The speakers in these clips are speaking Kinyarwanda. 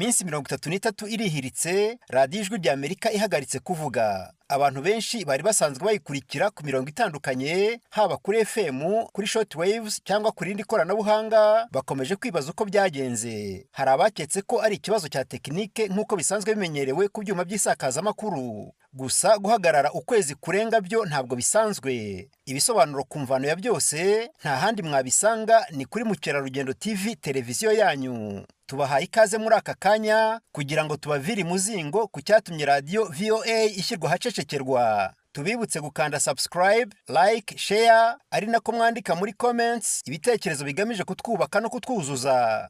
Iminsi 33 irihiritse radiyo Ijwi ry'Amerika ihagaritse kuvuga. Abantu benshi bari basanzwe bayikurikira ku mirongo itandukanye, haba kuri FM, kuri shortwaves cyangwa kuri rindi koranabuhanga, bakomeje kwibaza uko byagenze. Hari abaketse ko ari ikibazo cya tekinike nk'uko bisanzwe bimenyerewe ku byuma by'isakazamakuru. Gusa guhagarara ukwezi kurenga byo ntabwo bisanzwe. Ibisobanuro ku mvano ya byose nta handi mwabisanga, ni kuri Mukerarugendo TV, televiziyo yanyu. Tubahaye ikaze muri aka kanya kugira ngo tubavire imuzingo ku cyatumye radiyo VOA ishyirwa ahacecekerwa. Tubibutse gukanda subscribe, like, share, ari nako mwandika muri comments ibitekerezo bigamije kutwubaka no kutwuzuza.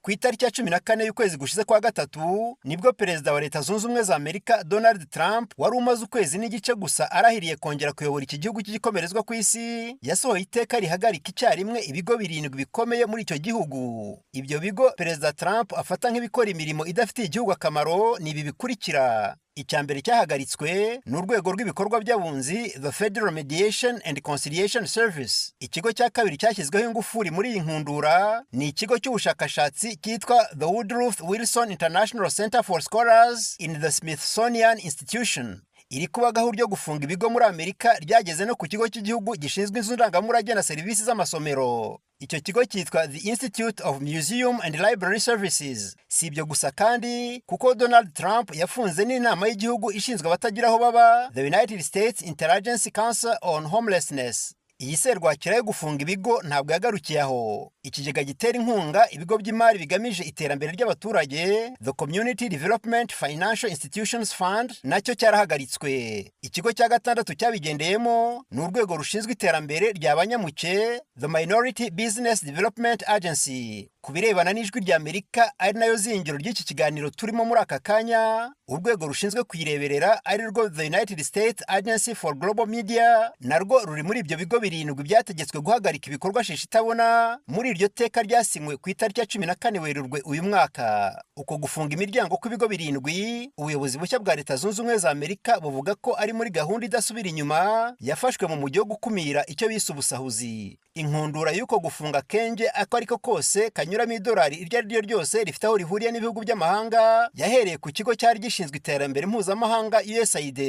Ku itariki ya 14 y'ukwezi gushize kwa gatatu nibwo Perezida wa Leta Zunze Ubumwe za Amerika Donald Trump wari umaze ukwezi n'igice gusa arahiriye kongera kuyobora iki gihugu cy'igikomerezwa ku isi, yasohoye iteka rihagarika icyarimwe ibigo 7 bikomeye muri icyo gihugu. Ibyo bigo Perezida Trump afata nk'ibikora imirimo idafitiye igihugu akamaro ni ibi bikurikira. Icyambere cyahagaritswe ni urwego rw'ibikorwa by'abunzi, the Federal Mediation and Conciliation Service. Ikigo cya kabiri cyashyizweho ingufuri muri iyi nkundura ni ikigo cy'ubushakashatsi cyitwa the Woodrow Wilson International Center for Scholars in the Smithsonian Institution. Iri kubagaho ryo gufunga ibigo muri Amerika ryageze no ku kigo cy'igihugu gishinzwe inzu ndangamurage na serivisi z'amasomero. Icyo kigo cyitwa The Institute of Museum and Library Services. Si ibyo gusa kandi, kuko Donald Trump yafunze n'inama y'igihugu ishinzwe abatagira aho baba, the United States Intelligence Council on Homelessness. Iyi serwakira yo gufunga ibigo ntabwo yagarukiye aho. Ikigega gitera inkunga ibigo by'imari bigamije iterambere ry'abaturage, the Community Development Financial Institutions Fund, nacyo cyarahagaritswe. Ikigo cya gatandatu cyabigendeyemo ni urwego rushinzwe iterambere ry'abanyamuke, the Minority Business Development Agency. Ku birebana n'Ijwi ry'Amerika ari nayo zingiro ry'iki kiganiro turimo muri aka kanya, urwego rushinzwe kuyireberera ari rwo the United States Agency for Global Media, narwo ruri muri ibyo bigo 7 byategetswe guhagarika ibikorwa shishitabona muri iryo teka ryasinywe ku itariki ya 14 Werurwe uyu mwaka. Uko gufunga imiryango ku bigo 7, ubuyobozi bushya bwa Leta Zunze Ubumwe za Amerika buvuga ko ari muri gahunda idasubira inyuma yafashwe mu mujyi wo gukumira icyo bise ubusahuzi. Inkundura y'uko gufunga kenge ako ariko kose kanyuramo idolari iryo ari ryo ryose rifite aho rihuriye n'ibihugu by'amahanga yahereye ku kigo cyari gishinzwe iterambere mpuzamahanga USAID.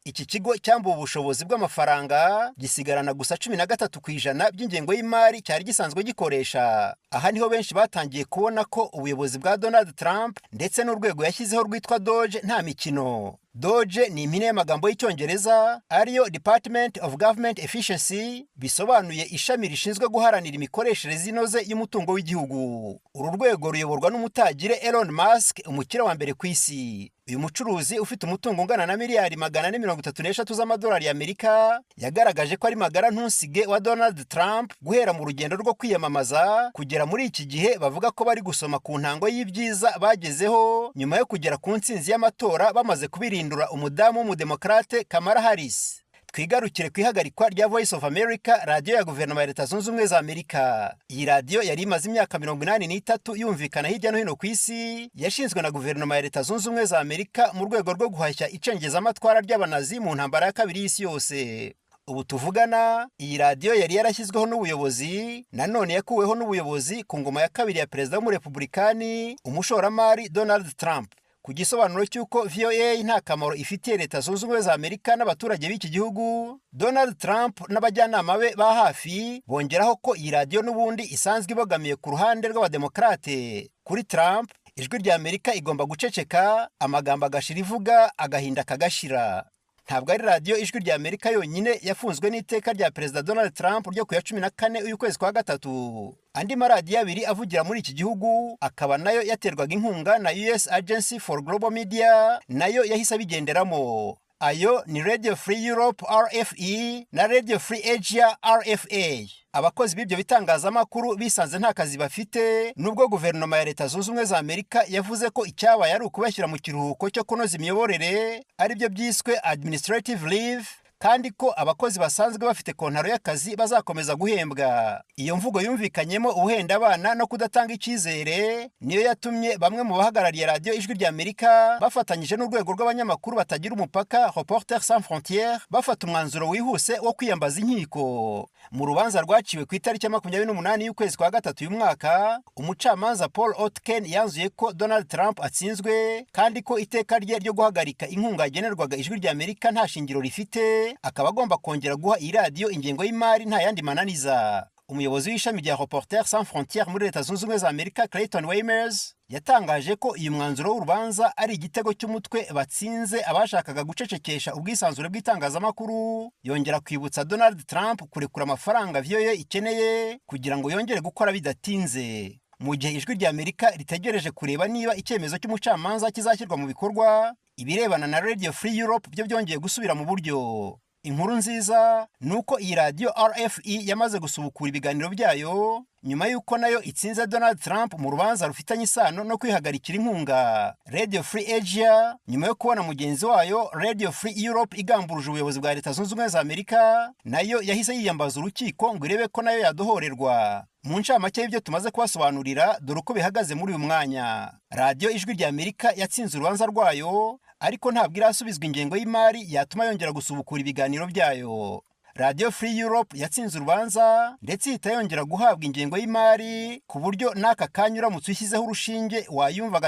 Iki kigo cyambuwe ubushobozi bw'amafaranga gisigarana gusa 13% by'ingengo y'imari cyari gisanzwe gikoresha. Aha niho benshi batangiye kubona ko ubuyobozi bwa Donald Trump ndetse n'urwego yashyizeho rwitwa DOGE nta mikino. DOGE ni impine y'amagambo y'icyongereza ariyo Department of Government Efficiency, bisobanuye ishami rishinzwe guharanira imikoreshereze inoze y'umutungo w'igihugu. Uru rwego ruyoborwa n'umutagire Elon Musk, umukire wa mbere ku isi. Uyu mucuruzi ufite umutungo ungana na miliyari 433 z'amadolari y'Amerika yagaragaje ko ari magara ntusige wa Donald Trump guhera mu rugendo rwo kwiyamamaza kugera muri iki gihe. Bavuga ko bari gusoma ku ntango y'ibyiza bagezeho nyuma yo kugera ku ntsinzi y'amatora bamaze kubirindura umudamu w'umudemokrate Kamala Harris. Twigarukire ku ihagarikwa rya Voice of America, radiyo ya guverinoma ya Leta Zunze Ubumwe za Amerika. Iyi radiyo yari imaze imyaka 83 yumvikana hirya no hino ku isi, yashinzwe na guverinoma ya Leta Zunze Ubumwe za Amerika mu rwego rwo guhashya icengezamatwara ry'abanazi mu ntambara ya kabiri y'isi yose. Ubu tuvugana, iyi radiyo yari yarashyizweho n'ubuyobozi, nanone yakuweho n'ubuyobozi ku ngoma ya kabiri ya perezida w'umurepublikani, umushoramari Donald Trump. Ku gisobanuro cy'uko VOA nta kamaro ifitiye Leta Zunze Ubumwe za Amerika n'abaturage b'iki gihugu, Donald Trump n'abajyanama be ba hafi bongeraho ko iyi radiyo n'ubundi isanzwe ibogamiye ku ruhande rw'abademokrate. Kuri Trump, Ijwi ry'Amerika igomba guceceka, amagambo agashira ivuga, agahinda kagashira. Ntabwo ari radiyo Ijwi ry'Amerika yonyine yafunzwe n'iteka rya Perezida Donald Trump ryo ku ya 14 y'ukwezi kwa gatatu. Andi maradiyo 2 avugira muri iki gihugu akaba nayo yaterwaga inkunga na US Agency for Global Media, nayo yahise abigenderamo. Ayo ni Radio Free Europe RFE na Radio Free Asia RFA. Abakozi b'ibyo bitangazamakuru bisanze nta kazi bafite, nubwo guverinoma ya Leta Zunze Ubumwe za Amerika yavuze ko icyabaye ari ukubashyira mu kiruhuko cyo kunoza imiyoborere, ari byo byiswe administrative leave, kandi ko abakozi basanzwe bafite kontaro y'akazi bazakomeza guhembwa. Iyo mvugo yumvikanyemo ubuhenda abana no kudatanga icyizere niyo yatumye bamwe mu bahagarariye radiyo Ijwi ry'Amerika bafatanyije n'urwego rw'abanyamakuru batagira umupaka Reporters sans frontières bafata umwanzuro wihuse wo kwiyambaza inkiko. Mu rubanza rwaciwe ku itariki ya 28 y'ukwezi kwa gatatu uyu mwaka, umucamanza Paul Otken yanzuye ko Donald Trump atsinzwe kandi ko iteka rye ryo guhagarika inkunga yagenerwaga Ijwi ry'Amerika nta shingiro rifite, akaba agomba kongera guha iyi radiyo ingengo y'imari nta yandi mananiza. Umuyobozi w'ishami rya Reporters sans frontières muri Leta Zunze Ubumwe za Amerika Clayton Weimers yatangaje ko uyu mwanzuro w'urubanza ari igitego cy'umutwe batsinze abashakaga gucecekesha ubwisanzure bw'itangazamakuru, yongera kwibutsa Donald Trump kurekura amafaranga VOA ikeneye kugira ngo yongere gukora bidatinze. Mu gihe Ijwi ry'Amerika ritegereje kureba niba icyemezo cy'umucamanza kizashyirwa mu bikorwa, ibirebana na Radio Free Europe byo byongeye gusubira mu buryo. Inkuru nziza nuko iyi radio RFE yamaze gusubukura ibiganiro byayo nyuma yuko nayo itsinze Donald Trump mu rubanza rufitanye isano no kwihagarikira inkunga. Radio Free Asia nyuma yo kubona mugenzi wayo Radio Free Europe igamburuje ubuyobozi bwa Leta Zunze Ubumwe za Amerika, nayo yahise yiyambaza urukiko ngo irebe ko nayo yadohorerwa. Mu ncamake y'ibyo tumaze kubasobanurira, dore uko bihagaze muri uyu mwanya. Radio Ijwi ry'Amerika yatsinze urubanza rwayo, ariko ntabwo irasubizwa ingengo y'imari yatuma yongera gusubukura ibiganiro byayo. Radio Free Europe yatsinze urubanza ndetse ihita yongera guhabwa ingengo y'imari ku buryo n'aka kanya uramutse ushyizeho urushinge wayumva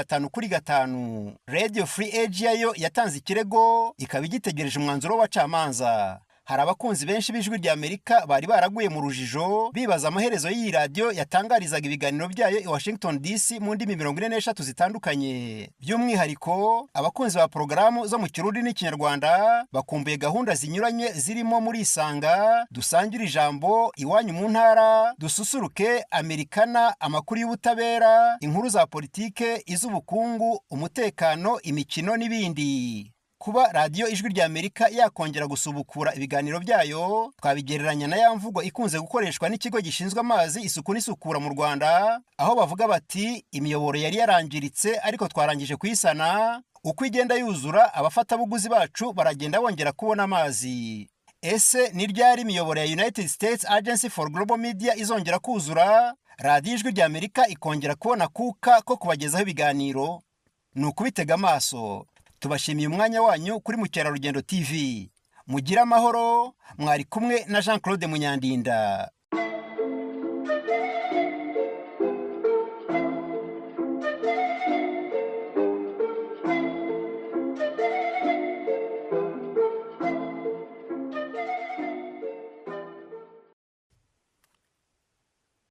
5-5. Radio Free Asia yo yatanze ikirego ikaba igitegereje umwanzuro w'abacamanza. Hari abakunzi benshi b'Ijwi ry'Amerika bari baraguye mu rujijo bibaza amaherezo y'iyi radio yatangarizaga ibiganiro byayo i Washington DC mu ndimi 43 zitandukanye. By'umwihariko abakunzi ba porogaramu zo mu Kirundi n'Ikinyarwanda bakumbuye gahunda zinyuranye zirimo muri Isanga, Dusangira Ijambo, Iwanyu mu Ntara, Dususuruke, Amerikana, amakuru y'ubutabera, inkuru za politike, iz'ubukungu, umutekano, imikino n'ibindi. Kuba radio Ijwi ry'Amerika yakongera gusubukura ibiganiro byayo twabigereranya na ya mvugo ikunze gukoreshwa n'ikigo gishinzwe amazi, isuku n'isukura mu Rwanda, aho bavuga bati imiyoboro yari yarangiritse ariko twarangije kuyisana, uko igenda yuzura abafatabuguzi bacu baragenda bongera kubona amazi. Ese ni ryari imiyoboro ya United States Agency for Global Media izongera kuzura, radio Ijwi ry'Amerika ikongera kubona kuka ko kubagezaho ibiganiro? Ni ukubitega amaso. Tubashimiye umwanya wanyu kuri Mukerarugendo TV. Mugira amahoro, mwari kumwe na Jean Claude Munyandinda.